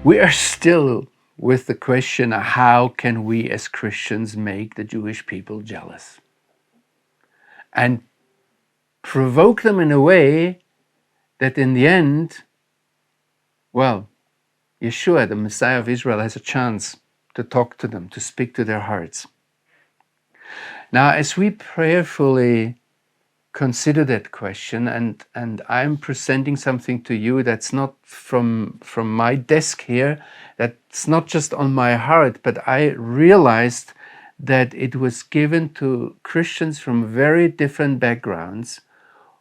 We are still with the question, how can we as Christians make the Jewish people jealous? And provoke them in a way that in the end, well, Yeshua, the Messiah of Israel, has a chance to talk to them, to speak to their hearts. Now, as we prayerfully consider that question, and I'm presenting something to you that's not from my desk here, that's not just on my heart, but I realized that it was given to Christians from very different backgrounds,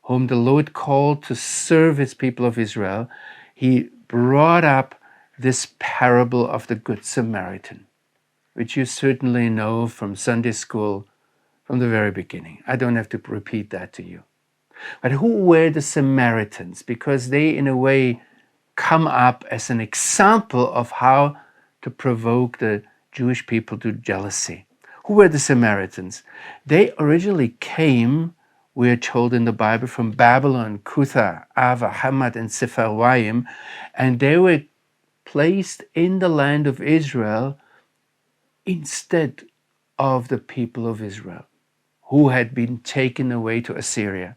whom the Lord called to serve his people of Israel. He brought up this parable of the Good Samaritan, which you certainly know from Sunday school from the very beginning. I don't have to repeat that to you. But who were the Samaritans? Because they, in a way, come up as an example of how to provoke the Jewish people to jealousy. Who were the Samaritans? They originally came, we are told in the Bible, from Babylon, Cutha, Ava, Hamad, and Sepharvaim, and they were placed in the land of Israel instead of the people of Israel, who had been taken away to Assyria.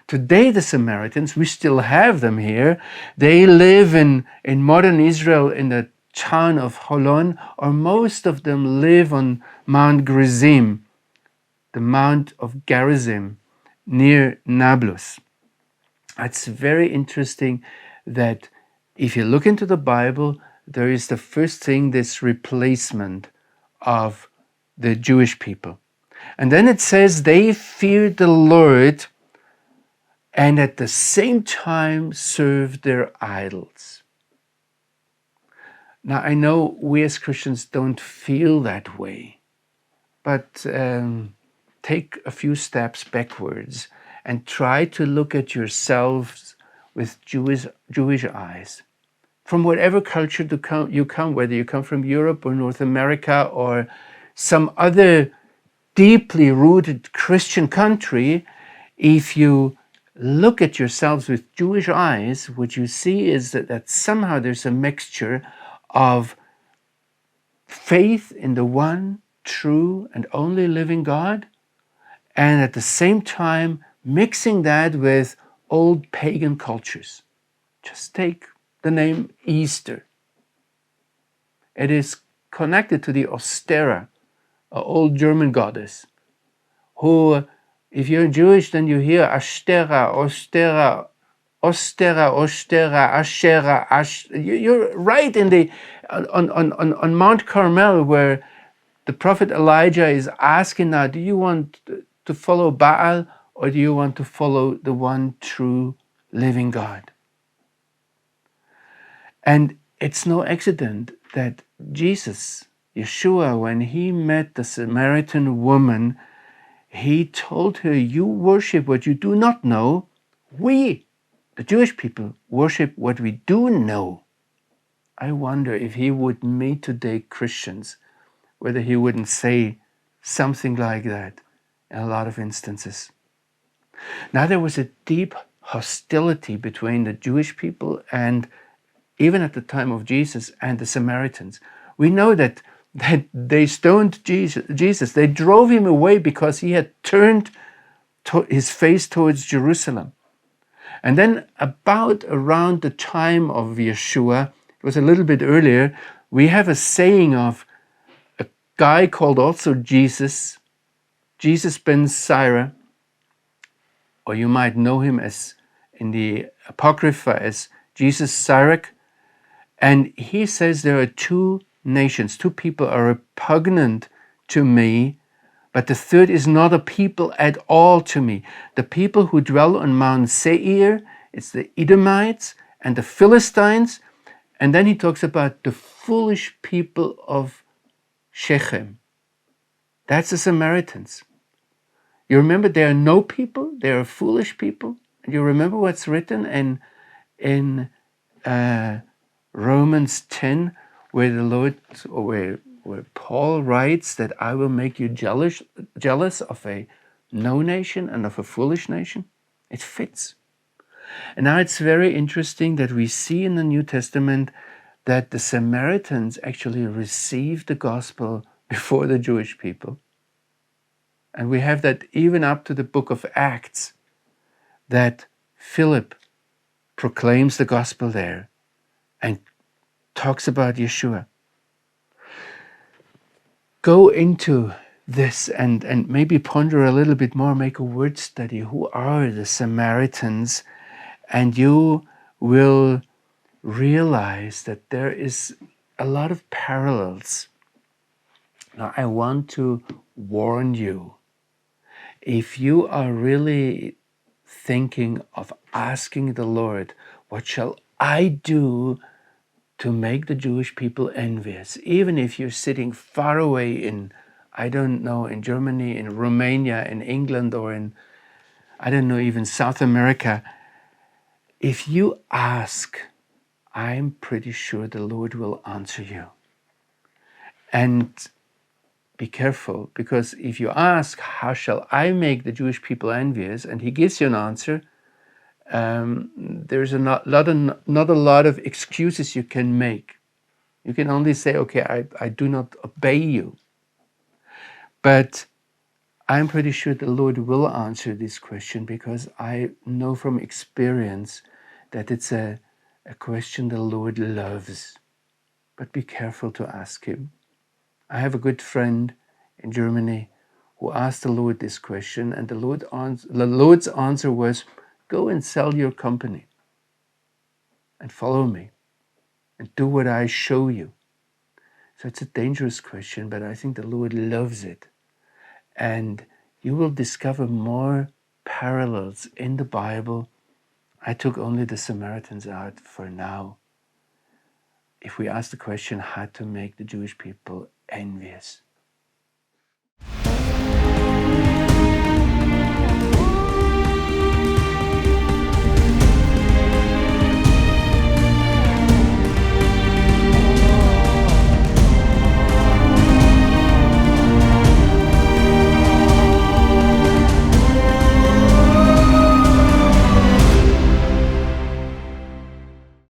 Today, the Samaritans, we still have them here. They live in modern Israel in the town of Holon, or most of them live on Mount Gerizim, the Mount of Gerizim, near Nablus. It's very interesting that if you look into the Bible, there is the first thing, this replacement of the Jewish people. And then it says they feared the Lord and at the same time served their idols. Now, I know we as Christians don't feel that way, but take a few steps backwards and try to look at yourselves with Jewish eyes. From whatever culture you come, whether you come from Europe or North America or some other deeply rooted Christian country, if you look at yourselves with Jewish eyes, what you see is that somehow there's a mixture of faith in the one true and only living God, and at the same time mixing that with old pagan cultures. Just take the name Easter. It is connected to the Ostera, an old German goddess, who, if you're Jewish, then you hear Ashtera, Ostera, Ostera, Ostera, Asherah, You're right in on Mount Carmel, where the prophet Elijah is asking now, do you want to follow Baal or do you want to follow the one true living God? And it's no accident that Jesus, Yeshua, when he met the Samaritan woman, he told her, you worship what you do not know. We, the Jewish people, worship what we do know. I wonder if he would meet today Christians, whether he wouldn't say something like that in a lot of instances. Now, there was a deep hostility between the Jewish people and, even at the time of Jesus, and the Samaritans. We know that they stoned Jesus. They drove him away because he had turned his face towards Jerusalem. And then around the time of Yeshua, it was a little bit earlier, we have a saying of a guy called also Jesus ben Sira, or you might know him as in the Apocrypha as Jesus Sirach. And he says there are two nations, two people are repugnant to me, but the third is not a people at all to me. The people who dwell on Mount Seir, it's the Edomites and the Philistines. And then he talks about the foolish people of Shechem. That's the Samaritans. You remember they are no people, they are foolish people. And you remember what's written in Romans 10, where the Lord, or where Paul writes that I will make you jealous of a no nation and of a foolish nation. It fits. And now it's very interesting that we see in the New Testament that the Samaritans actually received the gospel before the Jewish people. And we have that even up to the book of Acts, that Philip proclaims the gospel there and talks about Yeshua. Go into this and maybe ponder a little bit more, make a word study. Who are the Samaritans? And you will realize that there is a lot of parallels. Now, I want to warn you, if you are really thinking of asking the Lord, what shall I do to make the Jewish people envious? Even if you're sitting far away in, I don't know, in Germany, in Romania, in England, or in, I don't know, even South America, if you ask, I'm pretty sure the Lord will answer you. And be careful, because if you ask, how shall I make the Jewish people envious, and he gives you an answer, there's not a lot of excuses you can make. You can only say, okay, I do not obey you. But I'm pretty sure the Lord will answer this question, because I know from experience that it's a question the Lord loves. But be careful to ask him. I have a good friend in Germany who asked the Lord this question, and the Lord's answer was, go and sell your company and follow me and do what I show you. So it's a dangerous question, but I think the Lord loves it. And you will discover more parallels in the Bible. I took only the Samaritans out for now. If we ask the question, how to make the Jewish people envious.